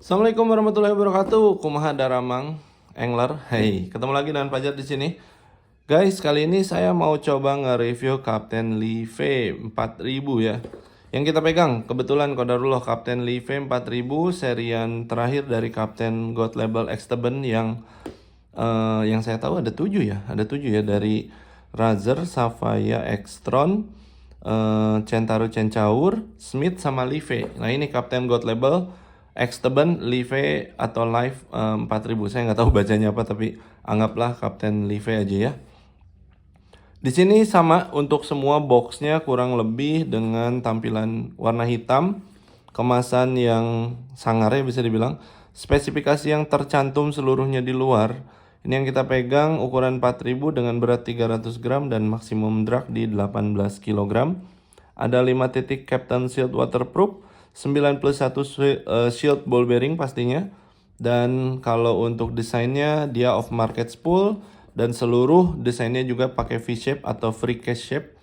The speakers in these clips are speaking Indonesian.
Assalamualaikum warahmatullahi wabarakatuh. Kumaha daramang angler. Hey, ketemu lagi dengan Fajar di sini. Guys, kali ini saya mau coba nge-review Kapten Lee V 4000 ya. Yang kita pegang kebetulan qadarullah Kapten Lee V 4000 serian terakhir dari Kapten God Label Exteben yang saya tahu ada 7 ya. Ada 7 ya dari Razer, Savaya, Extron, Centauro Cencaur, Smith sama Live. Nah, ini Kapten God Label Exteben Live atau Live 4000. Saya nggak tahu bacanya apa tapi anggaplah Kapten Live aja ya. Di sini sama untuk semua boxnya kurang lebih dengan tampilan warna hitam, kemasan yang sangar ya bisa dibilang, spesifikasi yang tercantum seluruhnya di luar. Ini yang kita pegang ukuran 4000 dengan berat 300 gram dan maksimum drag di 18 kg. Ada 5 titik Captain Shield waterproof, 91 shield ball bearing pastinya. Dan kalau untuk desainnya dia off market spool dan seluruh desainnya juga pakai V-shape atau free case shape.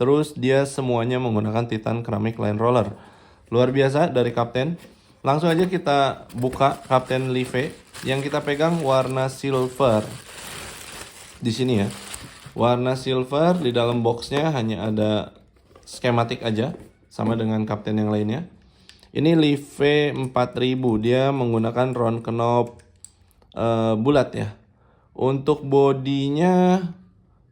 Terus dia semuanya menggunakan Titan Ceramic Line Roller. Luar biasa dari Kapten. Langsung aja kita buka Kapten Live yang kita pegang warna silver. Di sini ya. Warna silver, di dalam boxnya hanya ada skematik aja sama dengan Kapten yang lainnya. Ini Live 4000, dia menggunakan round knob bulat ya. Untuk bodinya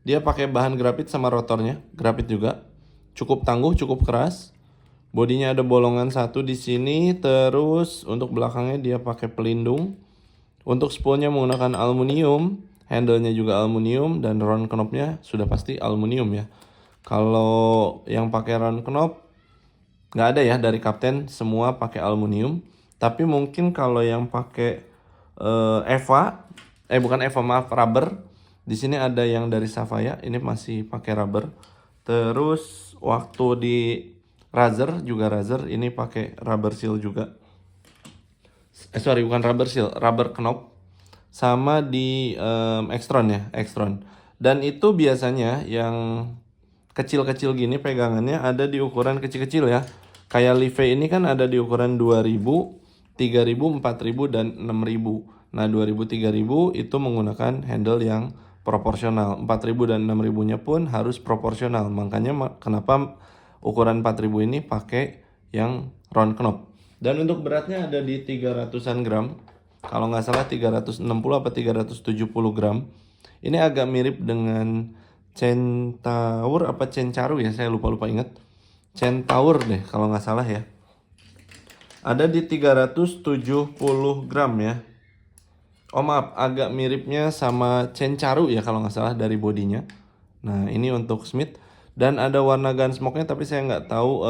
dia pakai bahan grafit sama rotornya, grafit juga. Cukup tangguh, cukup keras. Bodinya ada bolongan satu di sini, terus untuk belakangnya dia pakai pelindung. Untuk spoolnya menggunakan aluminium, handle-nya juga aluminium dan round knob-nya sudah pasti aluminium ya. Kalau yang pakai round knob nggak ada ya dari Kapten, semua pakai aluminium. Tapi mungkin kalau yang pakai bukan Eva, maaf, rubber. Di sini ada yang dari Savaya, ini masih pakai rubber. Terus waktu di Razer juga Razer ini pakai rubber seal juga. Sorry, bukan rubber seal, rubber knob. Sama di Extron ya, Extron. Dan itu biasanya yang kecil-kecil gini pegangannya ada di ukuran kecil-kecil ya. Kayak Live ini kan ada di ukuran 2000, 3000, 4000 dan 6000. Nah, 2000, 3000 itu menggunakan handle yang proporsional. 4000 dan 6000-nya pun harus proporsional. Makanya kenapa ukuran 4000 ini pakai yang round knob. Dan untuk beratnya ada di 300-an gram. Kalau nggak salah 360 apa 370 gram. Ini agak mirip dengan Centaur apa Cencaru ya, saya lupa ingat. Centaur deh kalau nggak salah ya. Ada di 370 gram ya. Oh maaf, agak miripnya sama Cencaru ya kalau nggak salah dari bodinya. Nah, ini untuk Smith. Dan ada warna gunsmoke-nya tapi saya nggak tahu,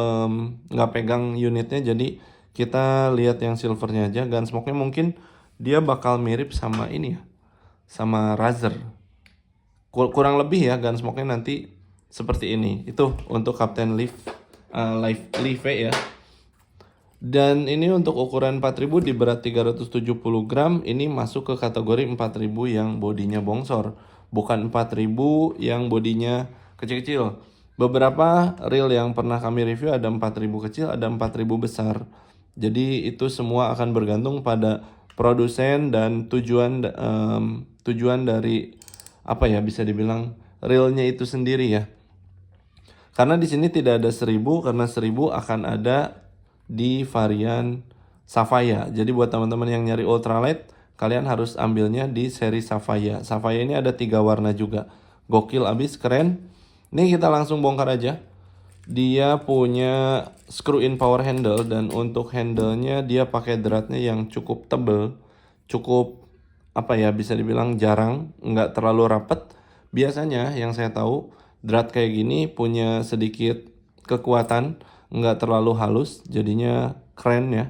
nggak pegang unitnya, jadi kita lihat yang silvernya aja. Gunsmoke-nya mungkin dia bakal mirip sama ini ya, sama Razer. Kurang lebih ya gunsmoke-nya nanti seperti ini. Itu untuk Kapten Live ya. Dan ini untuk ukuran 4000 di berat 370 gram, ini masuk ke kategori 4000 yang bodinya bongsor, bukan 4000 yang bodinya kecil-kecil. Beberapa reel yang pernah kami review ada 4000 kecil, ada 4000 besar. Jadi itu semua akan bergantung pada produsen dan tujuan dari apa ya, bisa dibilang reelnya itu sendiri ya. Karena di sini tidak ada 1000, karena 1000 akan ada di varian Savaya. Jadi buat teman-teman yang nyari ultralight, kalian harus ambilnya di seri Savaya. Savaya ini ada 3 warna juga. Gokil abis, keren. Ini kita langsung bongkar aja. Dia punya screw in power handle, dan untuk handlenya dia pakai dratnya yang cukup tebel, cukup apa ya, bisa dibilang jarang, nggak terlalu rapet. Biasanya yang saya tahu drat kayak gini punya sedikit kekuatan, nggak terlalu halus, jadinya keren ya.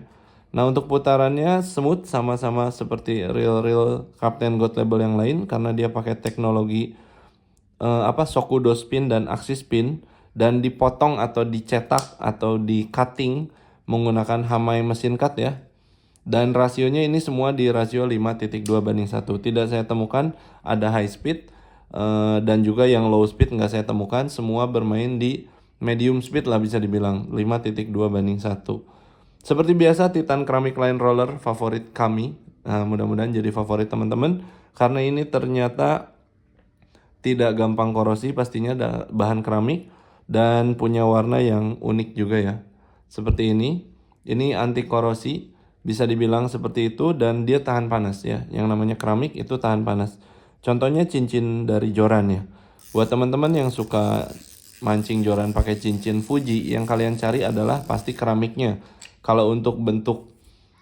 Nah, untuk putarannya smooth, sama-sama seperti reel-reel Kapten God Label yang lain, karena dia pakai teknologi Shokudo spin dan axis spin, dan dipotong atau dicetak atau di cutting menggunakan Hamai mesin cut ya. Dan rasionya ini semua di rasio 5.2:1. Tidak saya temukan ada high speed, dan juga yang low speed nggak saya temukan. Semua bermain di medium speed lah bisa dibilang, 5.2:1. Seperti biasa, Titan Keramik Line Roller favorit kami. Nah, mudah-mudahan jadi favorit teman-teman karena ini ternyata tidak gampang korosi, pastinya bahan keramik dan punya warna yang unik juga ya. Seperti ini. Ini anti korosi, bisa dibilang seperti itu, dan dia tahan panas ya. Yang namanya keramik itu tahan panas. Contohnya cincin dari joran ya. Buat teman-teman yang suka mancing joran pakai cincin Fuji, yang kalian cari adalah pasti keramiknya. Kalau untuk bentuk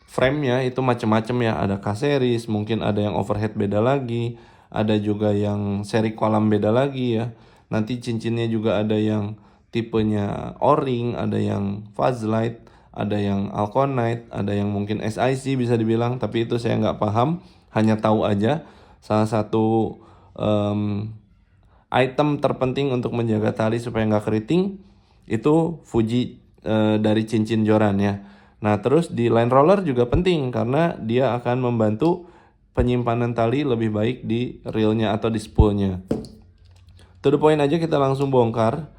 frame-nya itu macam-macam ya, ada K-series, mungkin ada yang overhead beda lagi, ada juga yang seri kolam beda lagi ya. Nanti cincinnya juga ada yang tipenya O-ring, ada yang Fazlite, ada yang Alconite, ada yang mungkin SIC bisa dibilang, tapi itu saya nggak paham, hanya tahu aja. Salah satu item terpenting untuk menjaga tali supaya nggak keriting itu Fuji dari cincin joran ya. Nah, terus di line roller juga penting karena dia akan membantu penyimpanan tali lebih baik di reelnya atau di spoolnya. To the point aja, kita langsung bongkar.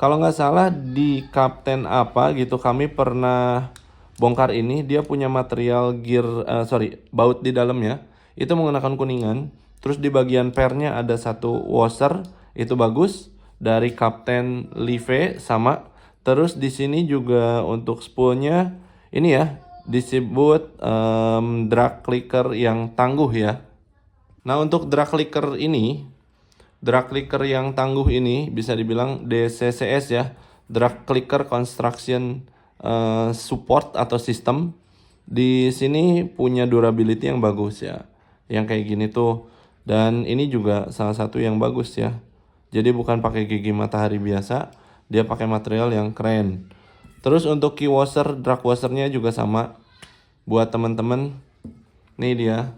Kalau nggak salah di Kapten apa gitu kami pernah bongkar ini. Dia punya material gear, baut di dalamnya itu menggunakan kuningan. Terus di bagian pernya ada satu washer, itu bagus dari Kapten Live sama. Terus di sini juga untuk spoolnya ini ya disebut drag clicker yang tangguh ya. Nah, untuk drag clicker yang tangguh ini bisa dibilang DCCS ya, Drag Clicker Construction Support atau System. Di sini punya durability yang bagus ya, yang kayak gini tuh. Dan ini juga salah satu yang bagus ya. Jadi bukan pakai gigi matahari biasa, dia pakai material yang keren. Terus untuk key washer, drag washernya juga sama. Buat teman-teman, nih dia.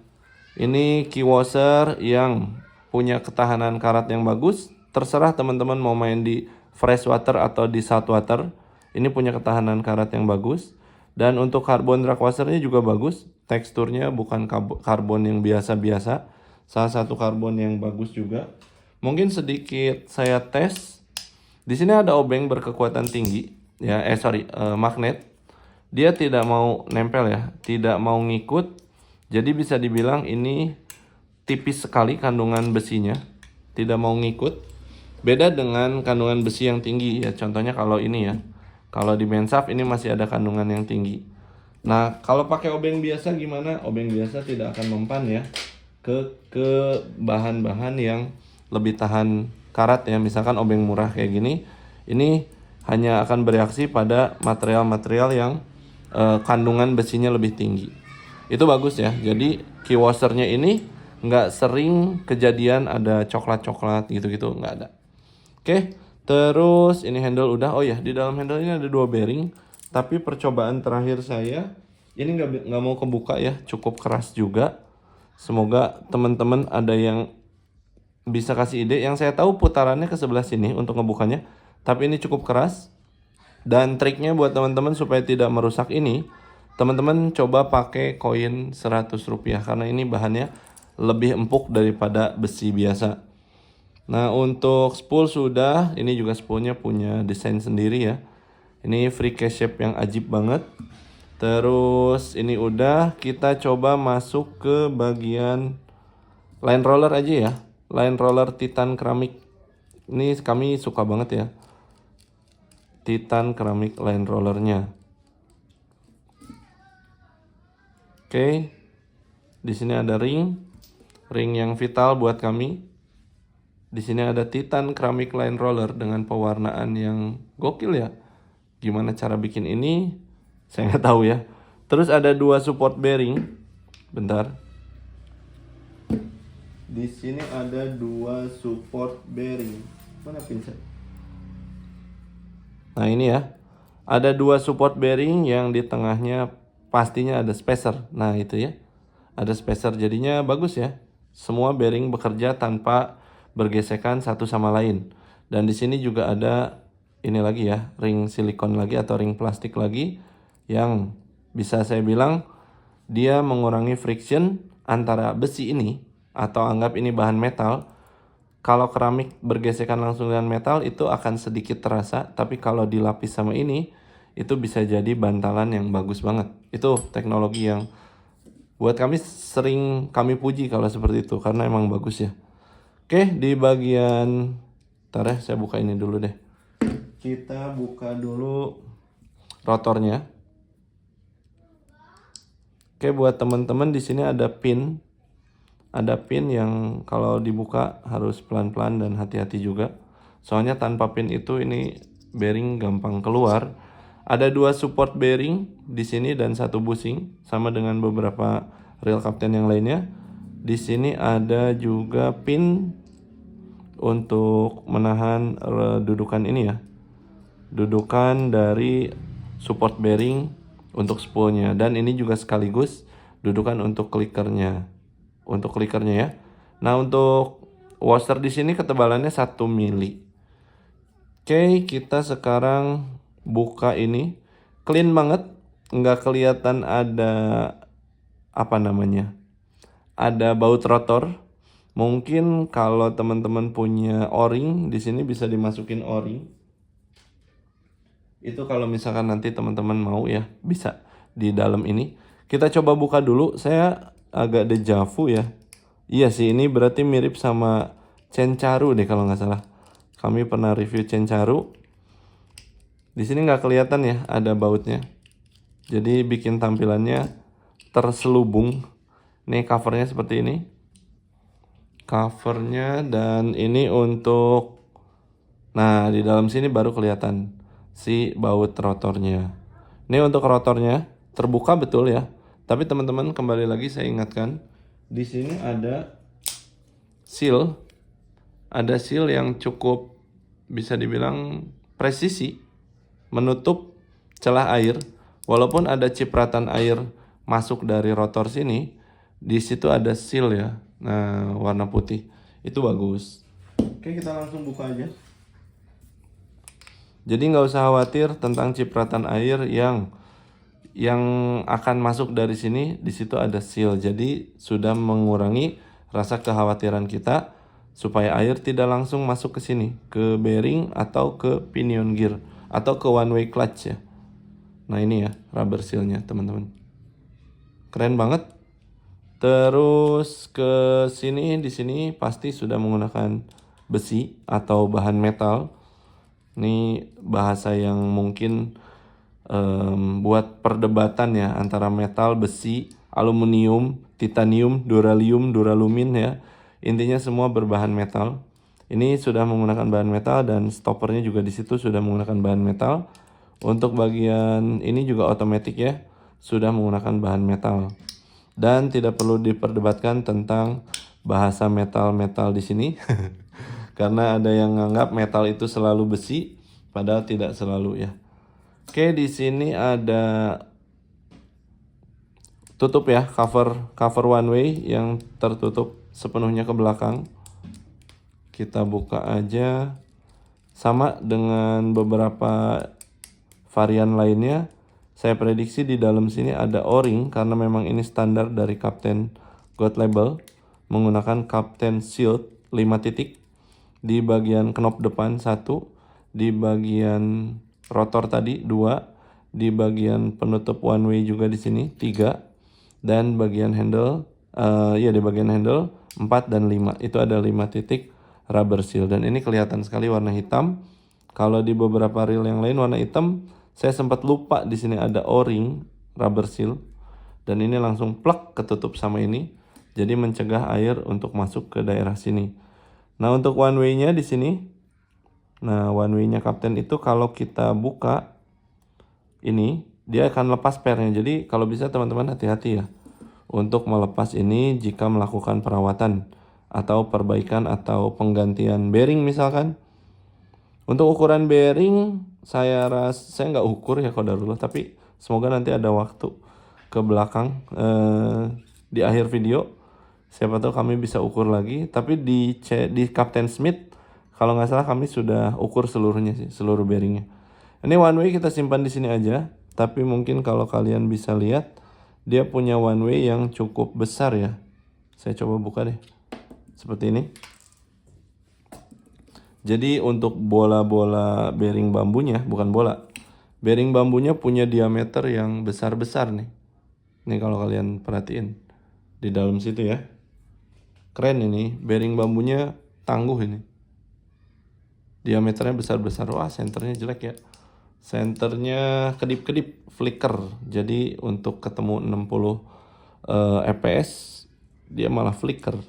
Ini key washer yang punya ketahanan karat yang bagus. Terserah teman-teman mau main di fresh water atau di salt water. Ini punya ketahanan karat yang bagus. Dan untuk karbon drag washernya juga bagus. Teksturnya bukan karbon yang biasa-biasa. Salah satu karbon yang bagus juga. Mungkin sedikit saya tes. Di sini ada obeng berkekuatan tinggi. Ya, magnet. Dia tidak mau nempel ya, tidak mau ngikut. Jadi bisa dibilang ini tipis sekali kandungan besinya, tidak mau ngikut. Beda dengan kandungan besi yang tinggi ya. Contohnya kalau ini ya, kalau di Mensaf ini masih ada kandungan yang tinggi. Nah, kalau pakai obeng biasa gimana? Obeng biasa tidak akan mempan ya ke bahan-bahan yang lebih tahan karat ya. Misalkan obeng murah kayak gini, ini hanya akan bereaksi pada material-material yang kandungan besinya lebih tinggi. Itu bagus ya. Jadi key washernya ini nggak sering kejadian ada coklat-coklat gitu-gitu, nggak ada. Oke, terus ini handle udah. Oh ya, di dalam handle ini ada 2 bearing. Tapi percobaan terakhir saya ini nggak mau kebuka ya, cukup keras juga. Semoga teman-teman ada yang bisa kasih ide. Yang saya tahu putarannya ke sebelah sini untuk ngebukanya, tapi ini cukup keras. Dan triknya buat teman-teman supaya tidak merusak ini, teman-teman coba pakai koin 100 rupiah karena ini bahannya lebih empuk daripada besi biasa. Nah, untuk spool sudah, ini juga spoolnya punya desain sendiri ya. Ini free case shape yang ajib banget. Terus ini udah, kita coba masuk ke bagian line roller aja ya. Line roller Titan keramik. Ini kami suka banget ya. Titan keramik line rollernya. Oke. Di sini ada ring yang vital buat kami. Di sini ada Titan keramik line roller dengan pewarnaan yang gokil ya. Gimana cara bikin ini? Saya nggak tahu ya. Terus ada 2 support bearing. Bentar. Di sini ada 2 support bearing. Mana pinset? Nah, ini ya. Ada 2 support bearing yang di tengahnya pastinya ada spacer. Nah, itu ya. Ada spacer, jadinya bagus ya. Semua bearing bekerja tanpa bergesekan satu sama lain. Dan di sini juga ada ini lagi ya, ring silikon lagi atau ring plastik lagi yang bisa saya bilang dia mengurangi friction antara besi ini atau anggap ini bahan metal. Kalau keramik bergesekan langsung dengan metal itu akan sedikit terasa, tapi kalau dilapis sama ini itu bisa jadi bantalan yang bagus banget. Itu teknologi yang buat kami sering kami puji kalau seperti itu karena emang bagus ya. Oke, di bagian ntar ya, saya buka ini dulu deh. Kita buka dulu rotornya. Oke, buat teman-teman di sini ada pin. Ada pin yang kalau dibuka harus pelan-pelan dan hati-hati juga. Soalnya tanpa pin itu ini bearing gampang keluar. Ada 2 support bearing di sini dan 1 bushing sama dengan beberapa reel kapten yang lainnya. Di sini ada juga pin untuk menahan dudukan ini ya. Dudukan dari support bearing untuk spoolnya, dan ini juga sekaligus dudukan untuk klikernya. Untuk klikernya ya. Nah, untuk washer di sini ketebalannya 1 mili. Oke, kita sekarang buka ini. Clean banget, nggak kelihatan ada apa namanya? Ada baut rotor. Mungkin kalau teman-teman punya o-ring di sini bisa dimasukin o-ring. Itu kalau misalkan nanti teman-teman mau ya, bisa di dalam ini. Kita coba buka dulu. Saya agak dejavu ya. Iya sih, ini berarti mirip sama Cencaru deh kalau nggak salah. Kami pernah review Cencaru. Di sini nggak kelihatan ya ada bautnya. Jadi bikin tampilannya terselubung. Nih covernya seperti ini. Covernya, dan ini untuk, nah di dalam sini baru kelihatan si baut rotornya. Ini untuk rotornya terbuka betul ya. Tapi teman-teman kembali lagi saya ingatkan, di sini ada seal yang cukup bisa dibilang presisi menutup celah air. Walaupun ada cipratan air masuk dari rotor sini, di situ ada seal ya. Nah, warna putih itu bagus. Oke, kita langsung buka aja. Jadi nggak usah khawatir tentang cipratan air yang akan masuk dari sini. Di situ ada seal, jadi sudah mengurangi rasa kekhawatiran kita supaya air tidak langsung masuk ke sini, ke bearing atau ke pinion gear atau ke one way clutch ya. Nah ini ya rubber sealnya teman-teman, keren banget. Terus ke sini, di sini pasti sudah menggunakan besi atau bahan metal. Ini bahasa yang mungkin buat perdebatan ya antara metal, besi, aluminium, titanium, duralumin ya. Intinya semua berbahan metal. Ini sudah menggunakan bahan metal dan stoppernya juga di situ sudah menggunakan bahan metal. Untuk bagian ini juga otomatis ya, sudah menggunakan bahan metal. Dan tidak perlu diperdebatkan tentang bahasa metal-metal di sini. Karena ada yang menganggap metal itu selalu besi, padahal tidak selalu ya. Oke, di sini ada tutup ya, cover one way yang tertutup sepenuhnya ke belakang. Kita buka aja. Sama dengan beberapa varian lainnya, saya prediksi di dalam sini ada o-ring karena memang ini standar dari Kapten God Label, menggunakan Kapten Shield 5 titik di bagian knop depan 1, di bagian rotor tadi 2, di bagian penutup one way juga di sini 3, dan bagian handle di bagian handle 4 dan 5. Itu ada 5 titik rubber seal, dan ini kelihatan sekali warna hitam. Kalau di beberapa reel yang lain warna hitam, saya sempat lupa di sini ada o-ring rubber seal, dan ini langsung plek ketutup sama ini, jadi mencegah air untuk masuk ke daerah sini. Nah, untuk one way-nya di sini, nah one way-nya Kapten itu kalau kita buka ini, dia akan lepas pernya. Jadi kalau bisa teman-teman hati-hati ya untuk melepas ini jika melakukan perawatan atau perbaikan atau penggantian bearing misalkan. Untuk ukuran bearing saya nggak ukur ya qadarullah, tapi semoga nanti ada waktu ke belakang di akhir video, siapa tahu kami bisa ukur lagi. Tapi di Kapten Smith kalau nggak salah kami sudah ukur seluruhnya sih, seluruh bearingnya. Ini one way kita simpan di sini aja, tapi mungkin kalau kalian bisa lihat dia punya one way yang cukup besar ya. Saya coba buka deh, seperti ini. Jadi untuk bola-bola bearing bambunya, bukan bola, bearing bambunya punya diameter yang besar-besar nih. Nih kalau kalian perhatiin di dalam situ ya. Keren ini, bearing bambunya tangguh ini. Diameternya besar-besar. Wah, senternya jelek ya. Senternya kedip-kedip, flicker. Jadi untuk ketemu 60 fps dia malah flicker.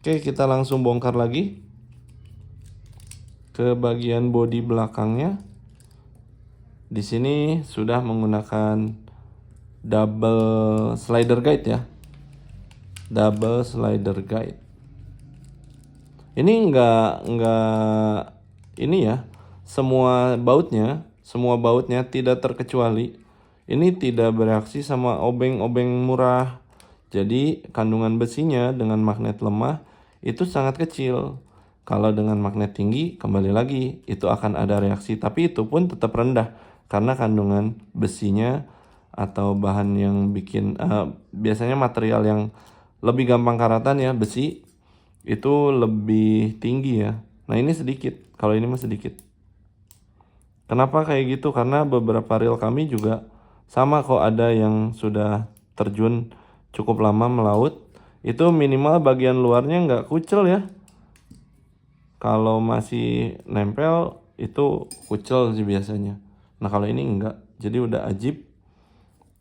Oke, kita langsung bongkar lagi ke bagian bodi belakangnya. Di sini sudah menggunakan double slider guide ya. Double slider guide. Ini enggak ini ya. Semua bautnya tidak terkecuali. Ini tidak bereaksi sama obeng-obeng murah. Jadi kandungan besinya dengan magnet lemah itu sangat kecil. Kalau dengan magnet tinggi, kembali lagi itu akan ada reaksi, tapi itu pun tetap rendah karena kandungan besinya atau bahan yang bikin biasanya material yang lebih gampang karatan ya, besi itu lebih tinggi ya. Nah ini sedikit, kalau ini mah sedikit. Kenapa kayak gitu? Karena beberapa reel kami juga sama kok, ada yang sudah terjun cukup lama melaut, itu minimal bagian luarnya nggak kucel ya. Kalau masih nempel itu kucel sih biasanya. Nah kalau ini enggak, jadi udah ajib.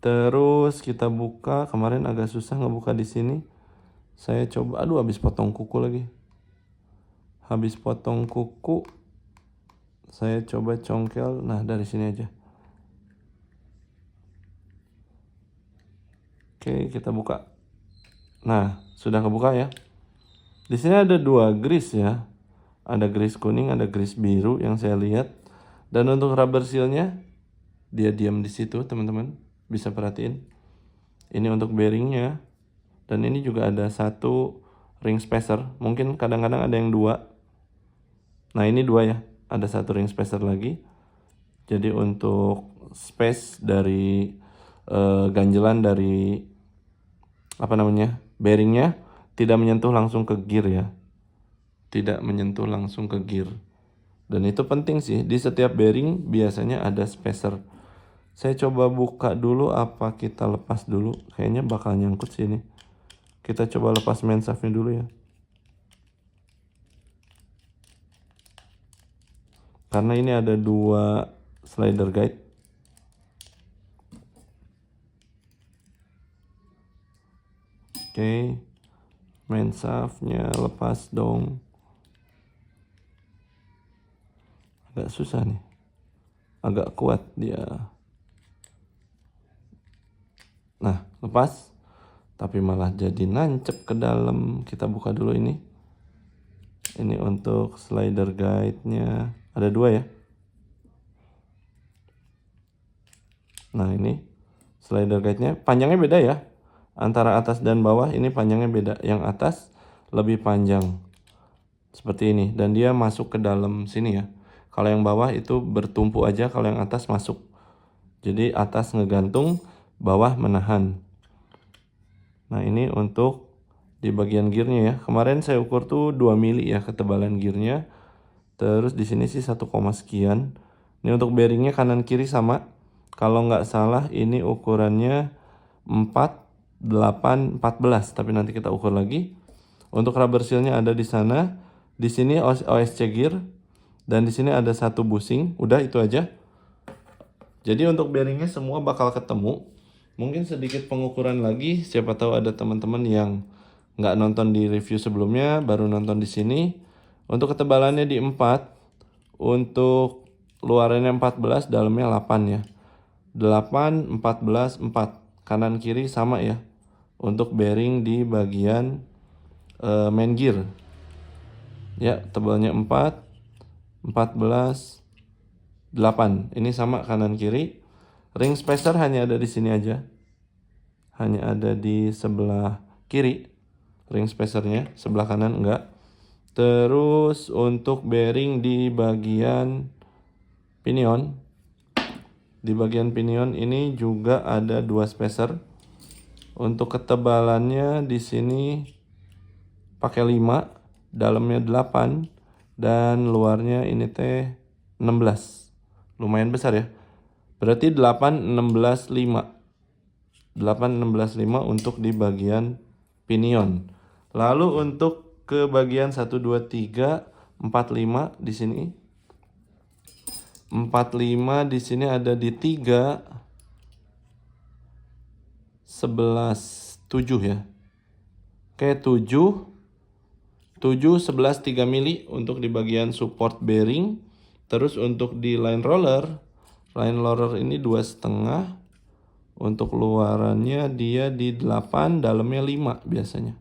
Terus kita buka, kemarin agak susah ngebuka di sini. Saya coba, aduh habis potong kuku lagi. Habis potong kuku, saya coba congkel. Nah dari sini aja. Oke, kita buka. Nah sudah kebuka ya. Di sini ada 2 grease ya. Ada grease kuning, ada grease biru yang saya lihat. Dan untuk rubber sealnya, dia diam di situ teman-teman. Bisa perhatiin. Ini untuk bearingnya. Dan ini juga ada 1 ring spacer. Mungkin kadang-kadang ada yang 2. Nah ini 2 ya. Ada 1 ring spacer lagi. Jadi untuk space dari ganjelan dari bearingnya tidak menyentuh langsung ke gear ya. Tidak menyentuh langsung ke gear. Dan itu penting sih, di setiap bearing biasanya ada spacer. Saya coba buka dulu, apa kita lepas dulu? Kayaknya bakal nyangkut sih ini. Kita coba lepas main shaftnya dulu ya. Karena ini ada 2 slider guide. Oke, main shaftnya lepas dong. Agak susah nih, agak kuat dia. Nah lepas, tapi malah jadi nancep ke dalam. Kita buka dulu ini. Ini untuk slider guide-nya ada 2 ya. Nah ini slider guide-nya panjangnya beda ya. Antara atas dan bawah ini panjangnya beda. Yang atas lebih panjang seperti ini, dan dia masuk ke dalam sini ya. Kalau yang bawah itu bertumpu aja, kalau yang atas masuk. Jadi atas ngegantung, bawah menahan. Nah ini untuk di bagian gearnya ya. Kemarin saya ukur tuh 2 mili ya ketebalan gearnya. Terus di sini sih 1, sekian. Ini untuk bearingnya kanan kiri sama. Kalau nggak salah ini ukurannya 4, 8, 14. Tapi nanti kita ukur lagi. Untuk rubber seal-nya ada di sana. Di sini OSC gear. Dan di sini ada 1 bushing. Udah itu aja. Jadi untuk bearingnya semua bakal ketemu. Mungkin sedikit pengukuran lagi. Siapa tahu ada teman-teman yang nggak nonton di review sebelumnya, baru nonton di sini. Untuk ketebalannya di 4. Untuk luarannya 14, dalamnya 8 ya. 8, 14, 4. Kanan kiri sama ya. Untuk bearing di bagian main gear. Ya, tebalnya 4, 14, 8. Ini sama kanan kiri. Ring spacer hanya ada di sini aja. Hanya ada di sebelah kiri. Ring spacernya, sebelah kanan enggak. Terus untuk bearing di bagian pinion. Di bagian pinion ini juga ada 2 spacer. Untuk ketebalannya di sini pakai 5. Dalamnya 8 dan luarnya ini teh 16 lumayan besar ya. Berarti 8, 16, 5. 8, 16, 5 untuk di bagian pinion. Lalu untuk ke bagian 1, 2, 3, 4, 5 di sini. 4, 5 di sini ada di 3, 11, 7 ya. Oke, 7, 11, 3 mili untuk di bagian support bearing. Terus untuk di line roller ini 2,5. Untuk luarannya dia di 8, dalamnya 5 biasanya.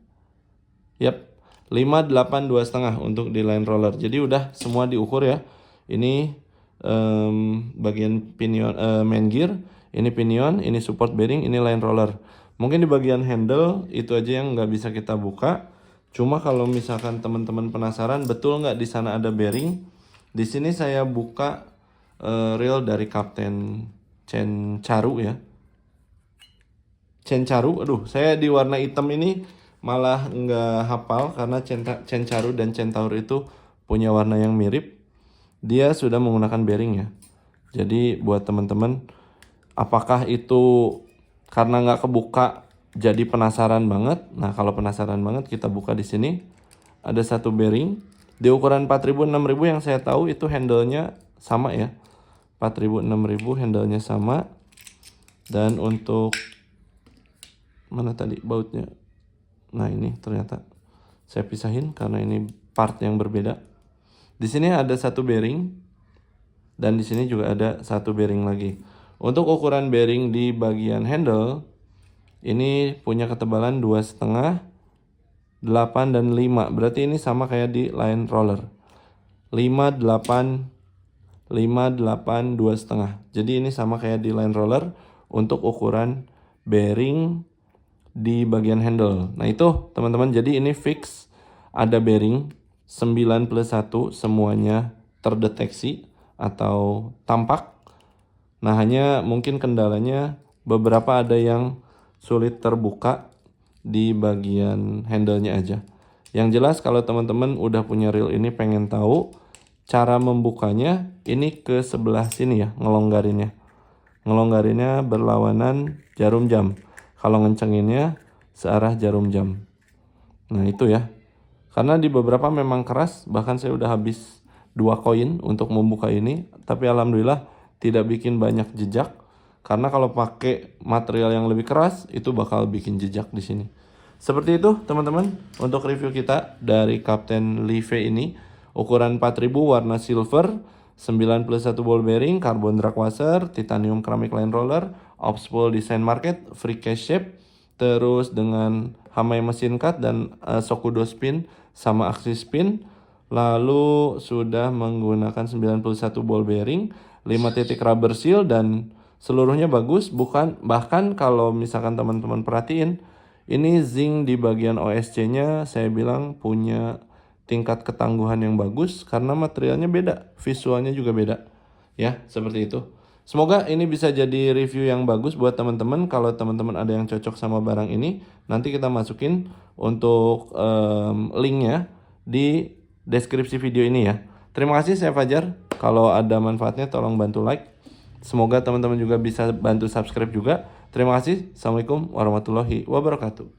Yap, 5, 8, 2,5 untuk di line roller. Jadi udah semua diukur ya. Ini bagian pinion, main gear, ini pinion, ini support bearing, ini line roller. Mungkin di bagian handle itu aja yang nggak bisa kita buka. Cuma kalau misalkan teman-teman penasaran betul nggak di sana ada bearing, di sini saya buka reel dari Kapten Cencaru ya. Cencaru, aduh saya di warna hitam ini malah nggak hafal karena Cencaru dan Centaur itu punya warna yang mirip. Dia sudah menggunakan bearing ya. Jadi buat teman-teman, apakah itu karena nggak kebuka jadi penasaran banget? Nah kalau penasaran banget kita buka di sini. Ada satu bearing di ukuran 4000 6000 yang saya tahu itu handle-nya sama ya. 4000 6000 handle-nya sama. Dan untuk mana tadi bautnya? Nah ini ternyata saya pisahin karena ini part yang berbeda. Di sini ada satu bearing dan di sini juga ada satu bearing lagi. Untuk ukuran bearing di bagian handle ini punya ketebalan 2,5, 8 dan 5. Berarti ini sama kayak di line roller. 5, 8, 5, 8, 2,5. Jadi ini sama kayak di line roller untuk ukuran bearing di bagian handle. Nah itu teman-teman, jadi ini fix ada bearing 9+1 semuanya terdeteksi atau tampak. Nah hanya mungkin kendalanya beberapa ada yang sulit terbuka di bagian handle-nya aja. Yang jelas kalau teman-teman udah punya reel ini pengen tahu cara membukanya, ini ke sebelah sini ya ngelonggarinnya. Ngelonggarinnya berlawanan jarum jam. Kalau ngencenginnya searah jarum jam. Nah itu ya. Karena di beberapa memang keras, bahkan saya udah habis 2 koin untuk membuka ini. Tapi alhamdulillah tidak bikin banyak jejak. Karena kalau pakai material yang lebih keras, itu bakal bikin jejak di sini. Seperti itu teman-teman untuk review kita dari Kapten Live ini. Ukuran 4000 warna silver, 9+1 ball bearing, carbon drag washer, titanium keramik line roller, Obspool design market, free cash shape, terus dengan hamai mesin cut dan Sokudo spin sama aksi spin. Lalu sudah menggunakan 91 ball bearing, 5 titik rubber seal dan seluruhnya bagus. Bahkan kalau misalkan teman-teman perhatiin, ini zinc di bagian OSC-nya saya bilang punya tingkat ketangguhan yang bagus karena materialnya beda, visualnya juga beda. Ya, seperti itu. Semoga ini bisa jadi review yang bagus buat teman-teman. Kalau teman-teman ada yang cocok sama barang ini, nanti kita masukin untuk linknya di deskripsi video ini ya. Terima kasih, saya Fajar. Kalau ada manfaatnya tolong bantu like. Semoga teman-teman juga bisa bantu subscribe juga. Terima kasih. Assalamualaikum warahmatullahi wabarakatuh.